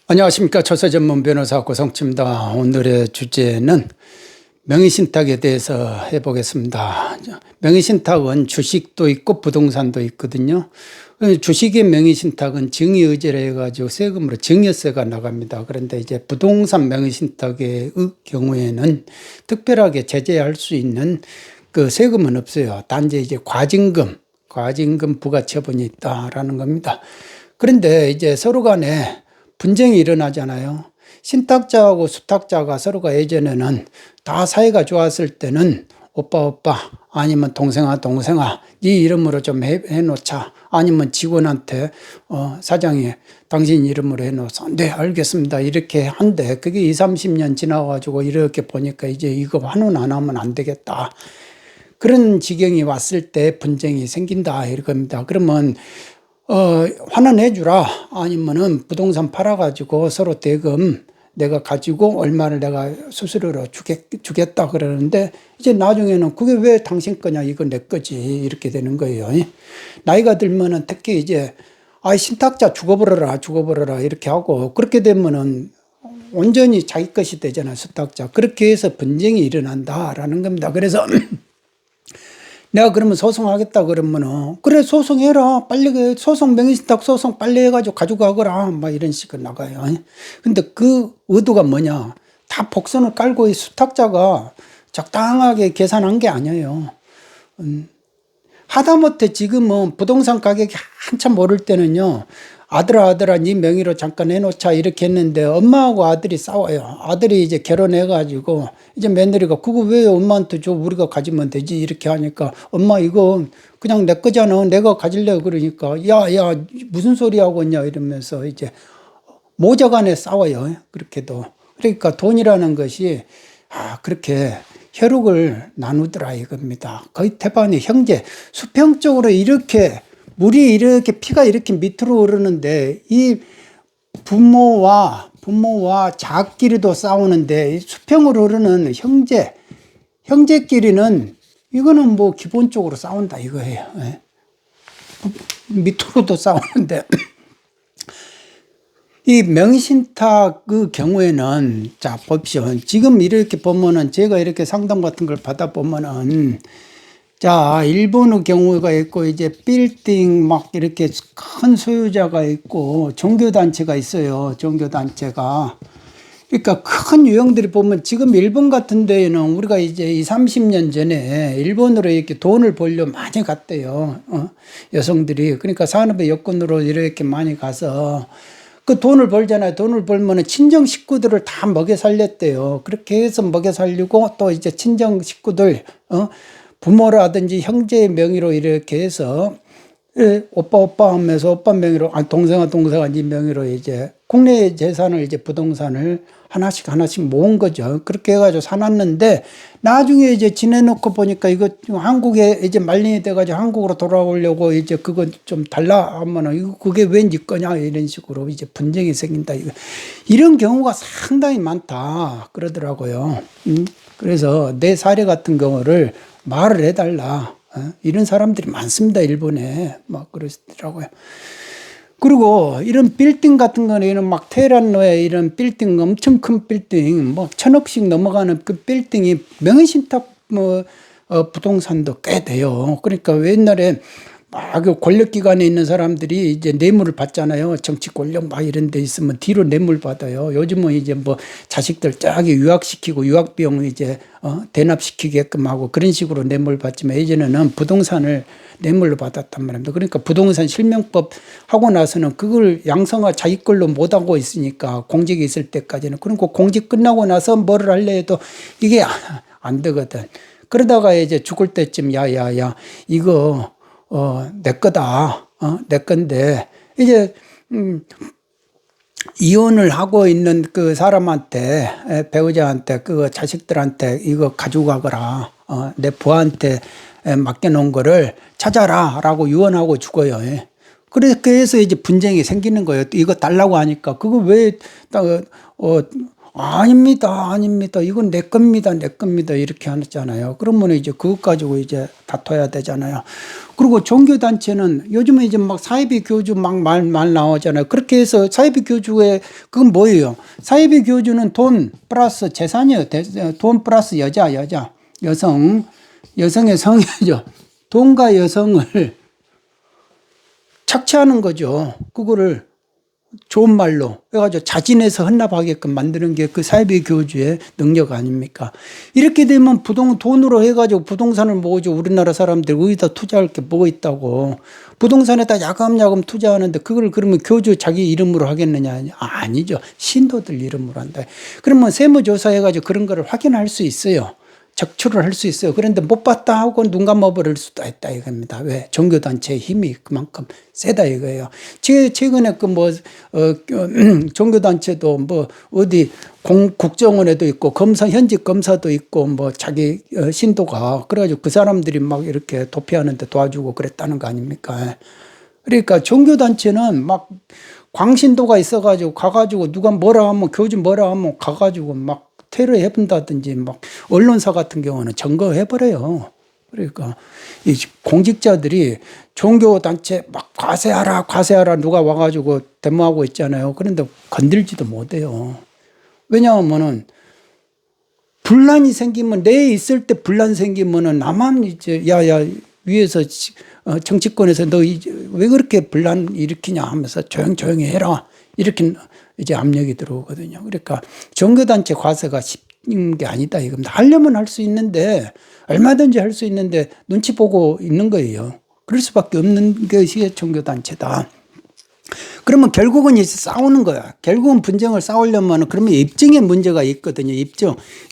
안녕하십니까. 처세 전문 변호사 고성치입니다. 오늘의 주제는 명의신탁에 대해서 해보겠습니다. 명의신탁은 주식도 있고 부동산도 있거든요. 주식의 명의신탁은 증여의제라 해가지고 세금으로 증여세가 나갑니다. 그런데 이제 부동산 명의신탁의 경우에는 특별하게 제재할 수 있는 그 세금은 없어요. 단지 이제 과징금 부과처분이 있다라는 겁니다. 그런데 이제 서로 간에 분쟁이 일어나잖아요. 신탁자하고 수탁자가 서로가 예전에는 다 사이가 좋았을 때는 오빠 아니면 동생아 네 이름으로 좀 해놓자, 아니면 직원한테 사장이 당신 이름으로 해놓자, 네 알겠습니다 이렇게 한데, 그게 20-30년 지나가지고 이렇게 보니까 이제 이거 환원 안 하면 안 되겠다, 그런 지경이 왔을 때 분쟁이 생긴다 이겁니다. 그러면 환원해주라, 아니면은 부동산 팔아가지고 서로 대금 내가 가지고 얼마를 내가 수수료로 주겠다 그러는데, 이제 나중에는 그게 왜 당신 거냐, 이거 내 거지, 이렇게 되는 거예요. 나이가 들면은 특히 이제 신탁자 죽어버려라 이렇게 하고, 그렇게 되면은 온전히 자기 것이 되잖아요, 수탁자. 그렇게 해서 분쟁이 일어난다라는 겁니다. 그래서 내가 그러면 소송하겠다 그러면은, 그래 소송해라, 빨리 소송, 명의신탁 소송 빨리 해가지고 가져가거라, 막 이런 식으로 나가요. 근데 그 의도가 뭐냐, 다 복선을 깔고 이 수탁자가 적당하게 계산한 게 아니에요. 하다못해 지금은 부동산 가격이 한참 오를 때는요, 아들아 네 명의로 잠깐 해놓자 이렇게 했는데, 엄마하고 아들이 싸워요. 아들이 이제 결혼해가지고 이제 며느리가 그거 왜 엄마한테 줘, 우리가 가지면 되지, 이렇게 하니까, 엄마 이거 그냥 내 거잖아, 내가 가질래. 그러니까 야 무슨 소리 하고 있냐 이러면서 이제 모자간에 싸워요. 그렇게도. 그러니까 돈이라는 것이 그렇게 혈육을 나누더라 이겁니다. 거의 태반이 형제, 수평적으로 이렇게 물이 이렇게 피가 이렇게 밑으로 흐르는데, 이 부모와 자끼리도 싸우는데, 수평으로 흐르는 형제끼리는 이거는 뭐 기본적으로 싸운다 이거예요. 밑으로도 싸우는데 이 명의신탁 그 경우에는, 자 봅시오. 지금 이렇게 보면은, 제가 이렇게 상담 같은 걸 받아보면은, 자 일본의 경우가 있고, 이제 빌딩 막 이렇게 큰 소유자가 있고, 종교단체가 있어요. 종교단체가. 그러니까 큰 유형들이 보면, 지금 일본 같은 데에는 우리가 이제 20-30년 전에 일본으로 이렇게 돈을 벌려 많이 갔대요. 여성들이. 그러니까 산업의 여건으로 이렇게 많이 가서 그 돈을 벌잖아요. 돈을 벌면은 친정 식구들을 다 먹여 살렸대요. 그렇게 해서 먹여 살리고, 또 이제 친정 식구들, 부모라든지 형제의 명의로 이렇게 해서, 오빠 하면서 오빠 명의로, 동생아 네 명의로 이제 국내 재산을, 이제 부동산을 하나씩 모은 거죠. 그렇게 해가지고 사놨는데, 나중에 이제 지내놓고 보니까 이거 한국에 이제 말년이 돼가지고 한국으로 돌아오려고 이제 그거 좀 달라 하면은, 이거 그게 왜 네 거냐 이런 식으로 이제 분쟁이 생긴다. 이런 경우가 상당히 많다 그러더라고요. 그래서 내 사례 같은 경우를 말을 해달라, 이런 사람들이 많습니다, 일본에. 막 그러시더라고요. 그리고 이런 빌딩 같은 거는 막 테헤란로에 이런 빌딩, 엄청 큰 빌딩, 뭐 1,000억씩 넘어가는 그 빌딩이 명의신탁 부동산도 꽤 돼요. 그러니까 옛날에 막 권력기관에 있는 사람들이 이제 뇌물을 받잖아요. 정치 권력 막 이런 데 있으면 뒤로 뇌물 받아요. 요즘은 이제 뭐 자식들 쫙 유학시키고 유학비용 이제 대납시키게끔 하고 그런 식으로 뇌물 받지만, 예전에는 부동산을 뇌물로 받았단 말입니다. 그러니까 부동산 실명법 하고 나서는 그걸 양성화 자기 걸로 못 하고 있으니까, 공직이 있을 때까지는. 그러니까 공직 끝나고 나서 뭐를 할래 해도 이게 안 되거든. 그러다가 이제 죽을 때쯤 야야야 이거 내 거다. 내 건데, 이제, 이혼을 하고 있는 그 사람한테, 배우자한테, 그 자식들한테 이거 가지고 가거라. 내 부하한테 맡겨놓은 거를 찾아라. 라고 유언하고 죽어요. 그렇게 해서 이제 분쟁이 생기는 거예요. 이거 달라고 하니까, 그거 왜, 아닙니다, 아닙니다. 이건 내 겁니다, 내 겁니다. 이렇게 하잖아요. 그러면 이제 그것 가지고 이제 다퉈야 되잖아요. 그리고 종교단체는 요즘에 이제 막 사이비 교주 막 말 나오잖아요. 그렇게 해서 사이비 교주의 그건 뭐예요? 사이비 교주는 돈 플러스 재산이에요. 돈 플러스 여성의 성이죠. 돈과 여성을 착취하는 거죠. 그거를 좋은 말로 해가지고 자진해서 헌납하게끔 만드는 게 그 사이비 교주의 능력 아닙니까? 이렇게 되면 돈으로 해가지고 부동산을 모으죠. 우리나라 사람들 어디다 투자할 게 뭐 있다고. 부동산에다 야금야금 투자하는데 그걸 그러면 교주 자기 이름으로 하겠느냐? 아니죠. 신도들 이름으로 한다. 그러면 세무조사 해가지고 그런 거를 확인할 수 있어요. 적출을 할 수 있어요. 그런데 못 봤다 하고 눈 감아버릴 수도 있다 이겁니다. 왜? 종교단체의 힘이 그만큼 세다 이거예요. 최근에 종교단체도 어디 국정원에도 있고 현직 검사도 있고 자기 신도가 그래가지고 그 사람들이 막 이렇게 도피하는데 도와주고 그랬다는 거 아닙니까? 그러니까 종교단체는 막 광신도가 있어가지고 가가지고 누가 뭐라 하면 교주 뭐라 하면 가가지고 막 테러 해본다든지 막 언론사 같은 경우는 점거해버려요. 그러니까 이 공직자들이 종교단체 막 과세하라 누가 와가지고 데모하고 있잖아요. 그런데 건들지도 못해요. 왜냐하면은 분란이 생기면 내 있을 때 분란 생기면은 나만 이제 야야 위에서 정치권에서 너 왜 그렇게 분란 일으키냐 하면서 조용히 해라 이렇게 이제 압력이 들어오거든요. 그러니까 종교단체 과세가 쉽은 게 아니다 이겁니다. 하려면 할 수 있는데 얼마든지 할 수 있는데 눈치 보고 있는 거예요. 그럴 수밖에 없는 것이 종교단체다. 그러면 결국은 이제 싸우는 거야. 결국은 분쟁을 싸우려면 그러면 입증에 문제가 있거든요.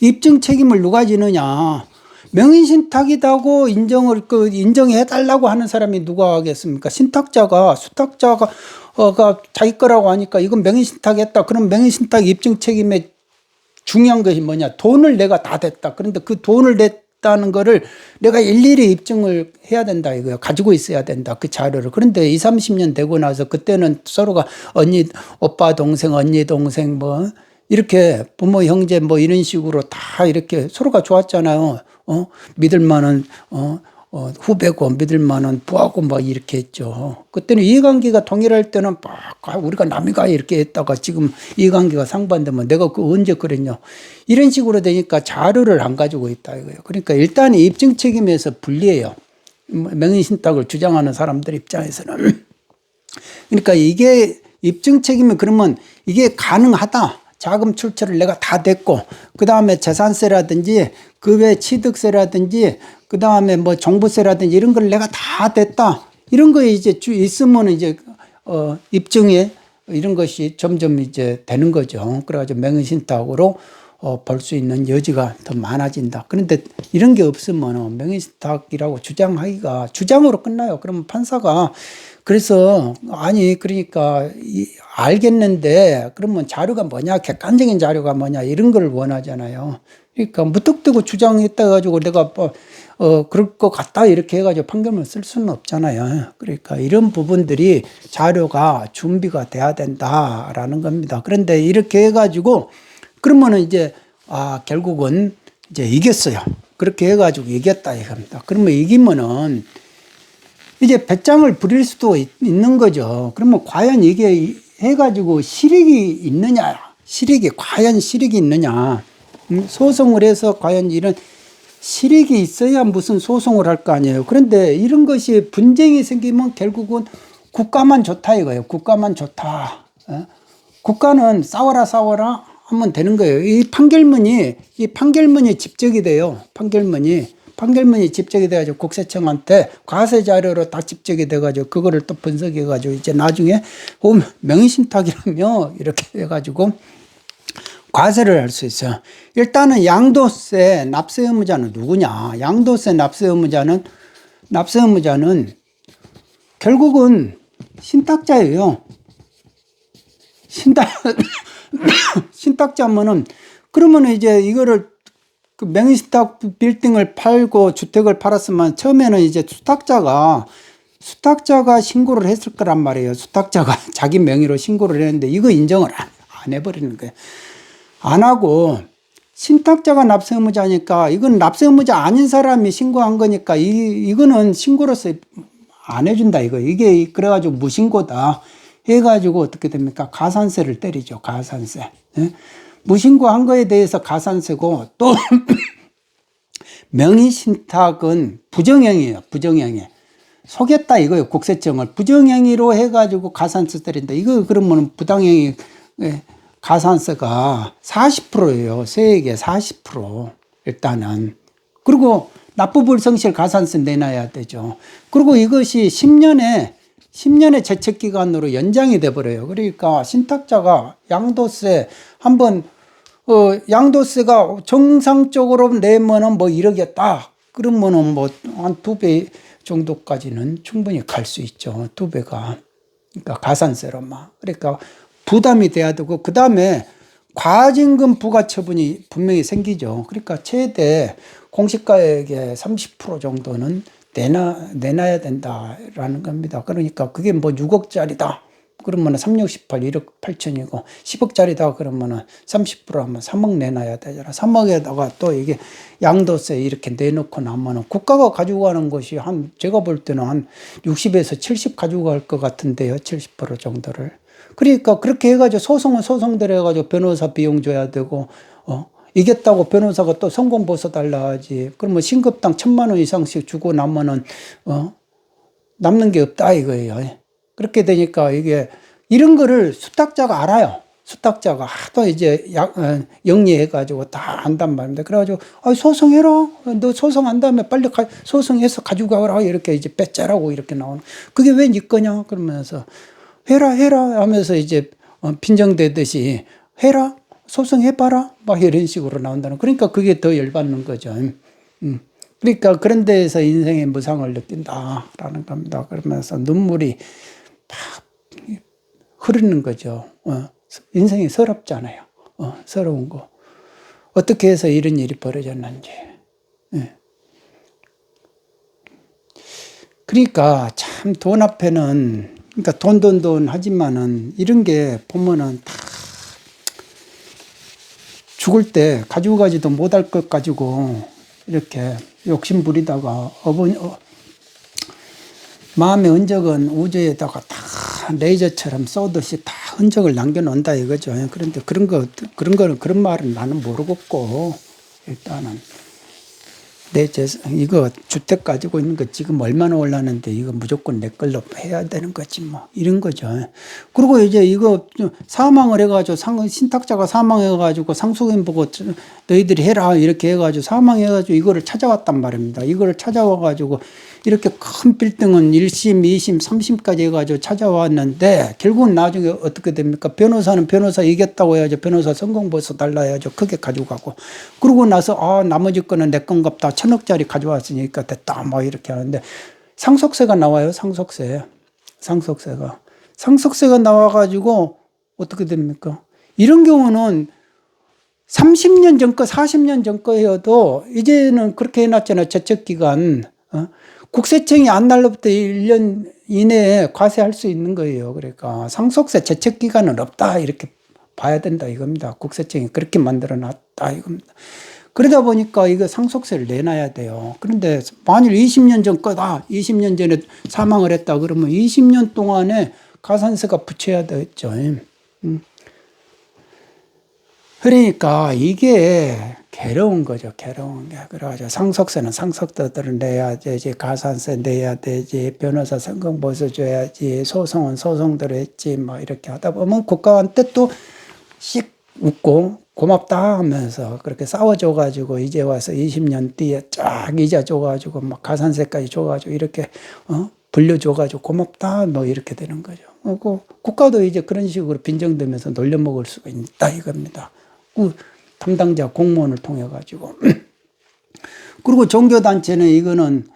입증 책임을 누가 지느냐. 명의신탁이라고 인정해달라고 하는 사람이 누가 하겠습니까? 수탁자가 자기 거라고 하니까 이건 명의신탁했다. 그럼 명의신탁 입증 책임의 중요한 것이 뭐냐? 돈을 내가 다 댔다. 그런데 그 돈을 냈다는 거를 내가 일일이 입증을 해야 된다 이거예요. 가지고 있어야 된다. 그 자료를. 그런데 20, 30년 되고 나서 그때는 서로가 오빠 동생, 언니 동생 이렇게 부모 형제 이런 식으로 다 이렇게 서로가 좋았잖아요. 믿을 만한 후배고 믿을 만한 부하고 이렇게 했죠. 그때는 이해관계가 동일할 때는 우리가 남이가 이렇게 했다가 지금 이해관계가 상반되면 내가 언제 그랬냐. 이런 식으로 되니까 자료를 안 가지고 있다 이거예요. 그러니까 일단 입증 책임에서 불리해요. 명의신탁을 주장하는 사람들 입장에서는. 그러니까 이게 입증 책임이 그러면 이게 가능하다. 자금 출처를 내가 다 댔고 그 다음에 재산세라든지 그 외 취득세라든지 그 다음에 종부세라든지 이런 걸 내가 다 댔다. 이런 거에 이제 있으면 이제 입증에 이런 것이 점점 이제 되는 거죠. 그래가지고 명의신탁으로 볼 수 있는 여지가 더 많아진다. 그런데 이런 게 없으면 명의신탁이라고 주장으로 끝나요. 그러면 판사가 그래서 그러니까 알겠는데 그러면 자료가 뭐냐, 객관적인 자료가 뭐냐 이런 걸 원하잖아요. 그러니까 무턱대고 주장했다 가지고 내가 그럴 것 같다 이렇게 해가지고 판결문을 쓸 수는 없잖아요. 그러니까 이런 부분들이 자료가 준비가 돼야 된다라는 겁니다. 그런데 이렇게 해가지고 그러면은 이제 결국은 이제 이겼어요. 그렇게 해가지고 이겼다 이겁니다. 그러면 이기면은 이제 배짱을 부릴 수도 있는 거죠. 그러면 과연 이게 해가지고 실익이 있느냐? 과연 실익이 있느냐? 소송을 해서 과연 이런 실익이 있어야 무슨 소송을 할 거 아니에요. 그런데 이런 것이 분쟁이 생기면 결국은 국가만 좋다 이거예요. 국가만 좋다. 국가는 싸워라 하면 되는 거예요. 이 판결문이 집적이 돼요. 판결문이 집적이 돼가지고 국세청한테 과세 자료로 다 집적이 돼가지고 그거를 또 분석해가지고 이제 나중에 명의신탁이라며 이렇게 해가지고 과세를 할 수 있어요. 일단은 양도세 납세 의무자는 누구냐? 양도세 납세 의무자는 결국은 신탁자예요. 신탁자면은 그러면 이제 이거를 그 명의신탁 빌딩을 팔고 주택을 팔았으면 처음에는 이제 수탁자가 신고를 했을 거란 말이에요. 수탁자가 자기 명의로 신고를 했는데 이거 인정을 안 해버리는 거예요. 안 하고 신탁자가 납세 의무자니까 이건 납세 의무자 아닌 사람이 신고한 거니까 이거는 신고로서 안 해준다 이거. 이게 그래가지고 무신고다 해가지고 어떻게 됩니까? 가산세를 때리죠. 가산세. 예? 무신고한 거에 대해서 가산세고 또 명의신탁은 부정행위예요. 부정행위. 속였다 이거예요. 국세청을 부정행위로 해가지고 가산세 때린다. 이거 그러면 부당행위 가산세가 40%예요. 세액의 40% 일단은. 그리고 납부불성실 가산세 내놔야 되죠. 그리고 이것이 10년의 제척기간으로 연장이 돼버려요. 그러니까 신탁자가 양도세 한번 양도세가 정상적으로 내면은 뭐 1억이었다. 그러면은 뭐 한 2배 정도까지는 충분히 갈 수 있죠. 2배가. 그러니까 가산세로만. 그러니까 부담이 돼야 되고, 그 다음에 과징금 부과 처분이 분명히 생기죠. 그러니까 최대 공시가액의 30% 정도는 내놔야 된다라는 겁니다. 그러니까 그게 뭐 6억짜리다. 그러면 3, 6, 18, 1억 8천이고 10억짜리다 그러면은 30% 하면 3억 내놔야 되잖아. 3억에다가 또 이게 양도세 이렇게 내놓고 나면은 국가가 가지고 가는 것이 제가 볼 때는 한 60에서 70 가지고 갈 것 같은데요. 70% 정도를. 그러니까 그렇게 해가지고 소송대로 해가지고 변호사 비용 줘야 되고, 이겼다고 변호사가 또 성공보수 달라 하지. 그러면 신급당 1,000만 원 이상씩 주고 나면은, 남는 게 없다 이거예요. 그렇게 되니까 이게 이런 거를 수탁자가 알아요. 수탁자가 하도 이제 영리해가지고 다 안단 말입니다. 그래가지고 소송해라. 너 소송한 다음에 빨리 소송해서 가지고 가라. 이렇게 이제 빼짜라고 이렇게 나오는. 그게 왜 네 거냐? 그러면서 해라 하면서 이제 빈정대듯이 해라. 소송해봐라. 막 이런 식으로 나온다는. 그러니까 그게 더 열받는 거죠. 그러니까 그런 데에서 인생의 무상을 느낀다라는 겁니다. 그러면서 눈물이 막 흐르는 거죠. 인생이 서럽잖아요. 서러운 거. 어떻게 해서 이런 일이 벌어졌는지. 그러니까 참 돈 앞에는, 그러니까 돈 하지만은 이런 게 보면은 다 죽을 때 가지고 가지도 못할 것 가지고 이렇게 욕심 부리다가 마음의 흔적은 우주에다가 다 레이저처럼 쏘듯이 다 흔적을 남겨놓는다 이거죠. 그런데 그런 말은 나는 모르겠고, 일단은 이거 주택 가지고 있는 거 지금 얼마나 올랐는데 이거 무조건 내 걸로 해야 되는 거지 뭐 이런 거죠. 그리고 이제 이거 사망을 해가지고 신탁자가 사망해가지고 상속인 보고 너희들이 해라 이렇게 해가지고 사망해가지고 이거를 찾아왔단 말입니다. 이거를 찾아와가지고 이렇게 큰 빌딩은 1심, 2심, 3심까지 해가지고 찾아왔는데 결국은 나중에 어떻게 됩니까? 변호사는 변호사 이겼다고 해야죠. 변호사 성공보수 달라 해야죠. 크게 가지고 가고. 그러고 나서 나머지 거는 내 건갑다. 1,000억짜리 가져왔으니까 됐다. 뭐 이렇게 하는데 상속세가 나와요. 상속세가 나와가지고 어떻게 됩니까? 이런 경우는 30년 전 거, 40년 전 거여도 이제는 그렇게 해놨잖아요. 제척기간. 국세청이 안 날로부터 1년 이내에 과세할 수 있는 거예요. 그러니까 상속세 제척기간은 없다 이렇게 봐야 된다 이겁니다. 국세청이 그렇게 만들어 놨다 이겁니다. 그러다 보니까 이거 상속세를 내놔야 돼요. 그런데 만일 20년 전 거다. 20년 전에 사망을 했다 그러면 20년 동안에 가산세가 붙여야 되겠죠. 그러니까 이게 괴로운 거죠. 괴로운 게. 그래가지고 상속세는 상속자들은 내야 되지, 가산세 내야 되지, 변호사 성공보수 줘야지, 소송은 소송대로 했지, 뭐 이렇게 하다 보면 국가한테 또 씩 웃고 고맙다 하면서 그렇게 싸워줘가지고 이제 와서 20년 뒤에 쫙 이자 줘가지고 막 가산세까지 줘가지고 이렇게 불려줘가지고 고맙다 뭐 이렇게 되는 거죠. 국가도 이제 그런 식으로 빈정되면서 놀려먹을 수가 있다 이겁니다. 담당자 공무원을 통해 가지고. 그리고 종교단체는 이거는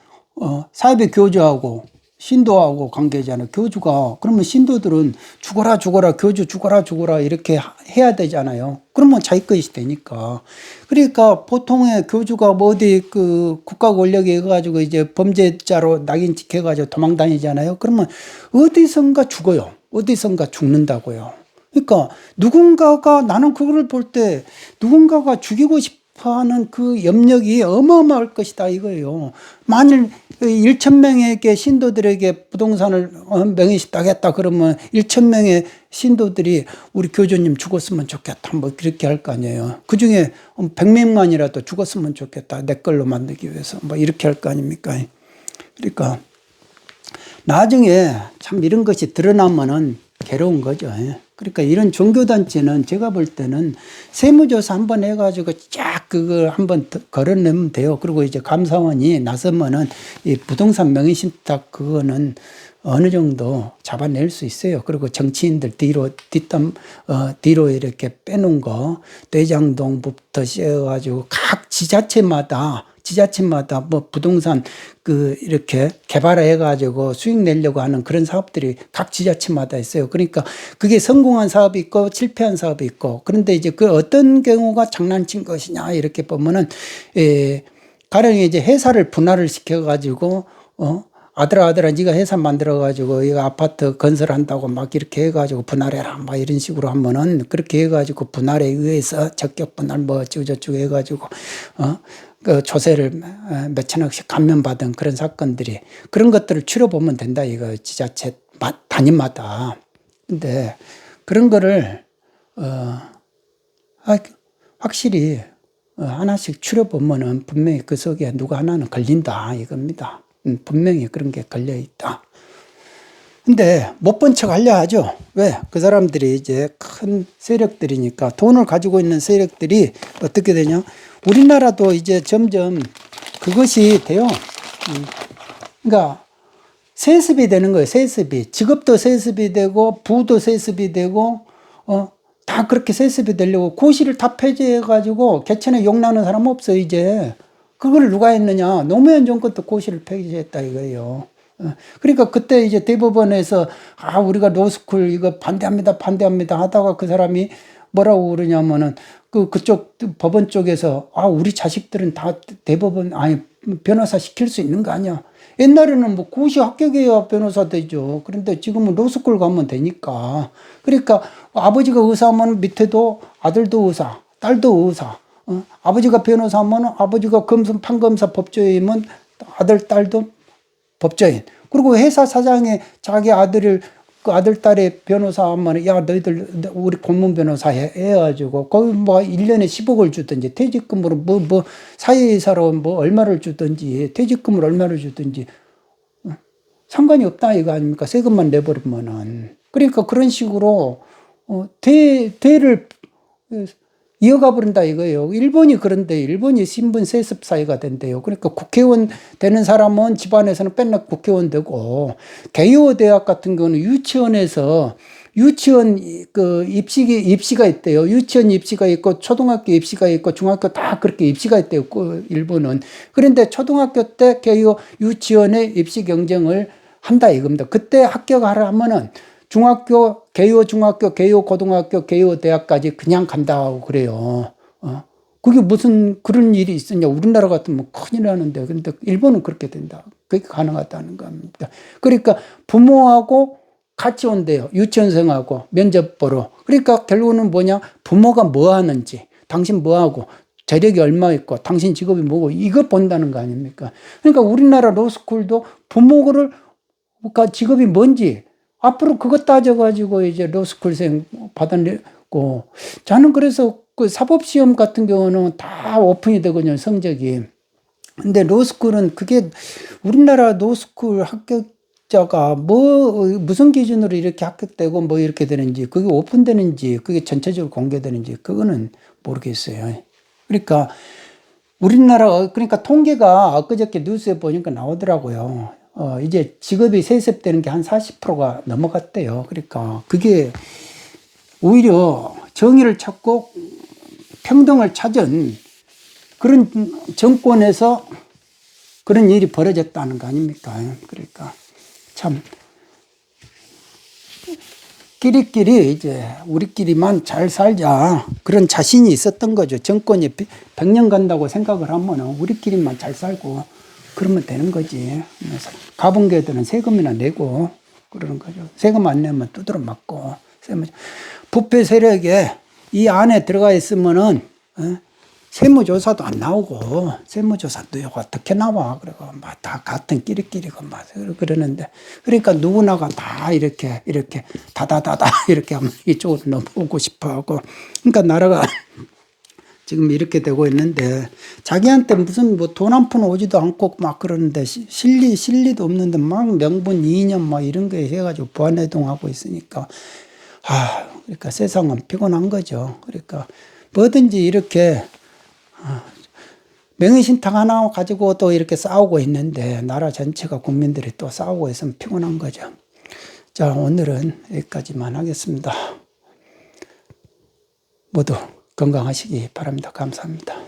사회비 교주하고 신도하고 관계잖아요. 교주가 그러면 신도들은 죽어라 교주 죽어라 이렇게 해야 되잖아요. 그러면 자기 것이 되니까. 그러니까 보통의 교주가 뭐 어디 국가 권력에 해가지고 이제 범죄자로 낙인 찍혀가지고 도망다니잖아요. 그러면 어디선가 죽어요. 어디선가 죽는다고요. 그러니까 누군가가 나는 그거를 볼 때 누군가가 죽이고 싶어 하는 그 염력이 어마어마할 것이다 이거예요. 만일 1,000명에게 신도들에게 부동산을 명의시하겠다 그러면 1,000명의 신도들이 우리 교주님 죽었으면 좋겠다 뭐 그렇게 할 거 아니에요. 그중에 100명만이라도 죽었으면 좋겠다 내 걸로 만들기 위해서 뭐 이렇게 할 거 아닙니까? 그러니까 나중에 참 이런 것이 드러나면은 괴로운 거죠. 그러니까 이런 종교단체는 제가 볼 때는 세무조사 한번 해가지고 쫙 그걸 한번 걸어내면 돼요. 그리고 이제 감사원이 나서면은 이 부동산 명의신탁 그거는 어느 정도 잡아낼 수 있어요. 그리고 정치인들 뒤로 이렇게 빼놓은 거, 대장동부터 씌워가지고 각 지자체마다 뭐 부동산 이렇게 개발해가지고 수익 내려고 하는 그런 사업들이 각 지자체마다 있어요. 그러니까 그게 성공한 사업이 있고 실패한 사업이 있고 그런데 이제 그 어떤 경우가 장난친 것이냐 이렇게 보면은, 가령 이제 회사를 분할을 시켜가지고, 아들아, 네가 회사 만들어가지고, 이거 아파트 건설한다고 막 이렇게 해가지고 분할해라. 막 이런 식으로 하면은, 그렇게 해가지고 분할에 의해서 적격 분할 뭐 어쩌고저쩌고 해가지고, 그 조세를 몇천억씩 감면받은 그런 사건들이, 그런 것들을 추려보면 된다. 이거 지자체 단위마다. 근데 그런 거를, 확실히, 하나씩 추려보면은 분명히 그 속에 누가 하나는 걸린다. 이겁니다. 분명히 그런 게 걸려 있다. 근데 못 본 척 하려 하죠. 왜? 그 사람들이 이제 큰 세력들이니까 돈을 가지고 있는 세력들이 어떻게 되냐? 우리나라도 이제 점점 그것이 돼요. 그러니까 세습이 되는 거예요. 세습이. 직업도 세습이 되고 부도 세습이 되고 다 그렇게 세습이 되려고 고시를 다 폐지해가지고 개천에 욕나는 사람 없어 이제. 그걸 누가 했느냐? 노무현 정권도 고시를 폐지했다 이거예요. 그러니까 그때 이제 대법원에서 우리가 로스쿨 이거 반대합니다 하다가 그 사람이 뭐라고 그러냐면은 그쪽 법원 쪽에서 우리 자식들은 다 대법원 변호사 시킬 수 있는 거 아니야? 옛날에는 뭐 고시 합격해야 변호사 되죠. 그런데 지금은 로스쿨 가면 되니까. 그러니까 아버지가 의사하면 밑에도 아들도 의사, 딸도 의사. 아버지가 변호사하면 아버지가 판검사 법조인이면 아들, 딸도 법조인. 그리고 회사 사장이 자기 아들을, 그 아들, 딸의 변호사 하면, 야, 너희들, 우리 고문 변호사 해가지고, 거기 뭐 1년에 10억을 주든지, 퇴직금으로 사회이사로 얼마를 주든지, 퇴직금을 얼마를 주든지, 상관이 없다, 이거 아닙니까? 세금만 내버리면은. 그러니까 그런 식으로, 대를 이어가 버린다 이거예요. 일본이 그런데 일본이 신분 세습 사회가 된대요. 그러니까 국회의원 되는 사람은 집안에서는 맨날 국회의원 되고, 개요 대학 같은 경우는 유치원에서 유치원 입시가 있대요. 유치원 입시가 있고 초등학교 입시가 있고 중학교 다 그렇게 입시가 있대요. 일본은. 그런데 초등학교 때 개요 유치원의 입시 경쟁을 한다 이겁니다. 그때 합격하라 하면은 중학교, 개요 중학교, 개요 고등학교, 개요 대학까지 그냥 간다고 그래요. 그게 무슨 그런 일이 있었냐. 우리나라 같으면 큰일 나는데. 근데 일본은 그렇게 된다. 그게 가능하다는 겁니다. 그러니까 부모하고 같이 온대요. 유치원생하고 면접 보러. 그러니까 결국은 뭐냐. 부모가 뭐 하는지, 당신 뭐 하고, 재력이 얼마 있고, 당신 직업이 뭐고, 이거 본다는 거 아닙니까? 그러니까 우리나라 로스쿨도 부모를, 직업이 뭔지, 앞으로 그것 따져가지고 이제 로스쿨생 받아내고, 저는 그래서 그 사법시험 같은 경우는 다 오픈이 되거든요, 성적이. 근데 로스쿨은 그게 우리나라 로스쿨 합격자가 무슨 기준으로 이렇게 합격되고 뭐 이렇게 되는지, 그게 오픈되는지, 그게 전체적으로 공개되는지, 그거는 모르겠어요. 그러니까 그러니까 통계가 엊그저께 뉴스에 보니까 나오더라고요. 이제 직업이 세습되는 게 한 40%가 넘어갔대요. 그러니까 그게 오히려 정의를 찾고 평등을 찾은 그런 정권에서 그런 일이 벌어졌다는 거 아닙니까? 그러니까 참 끼리끼리 이제 우리끼리만 잘 살자 그런 자신이 있었던 거죠. 정권이 100년 간다고 생각을 하면 우리끼리만 잘 살고 그러면 되는 거지. 가분개들은 세금이나 내고 그러는 거죠. 세금 안 내면 두드러 맞고. 부패 세력에 이 안에 들어가 있으면은 세무조사도 안 나오고 세무조사도 어떻게 나와 그러고 막 다 같은 끼리끼리고 막 그러는데 그러니까 누구나가 다 이렇게 다다다다 이렇게 하면 이쪽으로 넘어오고 싶어하고 그러니까 나라가 지금 이렇게 되고 있는데 자기한테 무슨 뭐 돈 한 푼 오지도 않고 막 그러는데 실리도 없는데 막 명분 이념 막 이런 거 해가지고 부안해동하고 있으니까 그러니까 세상은 피곤한 거죠. 그러니까 뭐든지 이렇게 명의신탁 하나 가지고 또 이렇게 싸우고 있는데 나라 전체가 국민들이 또 싸우고 있으면 피곤한 거죠. 자, 오늘은 여기까지만 하겠습니다. 모두 건강하시기 바랍니다. 감사합니다.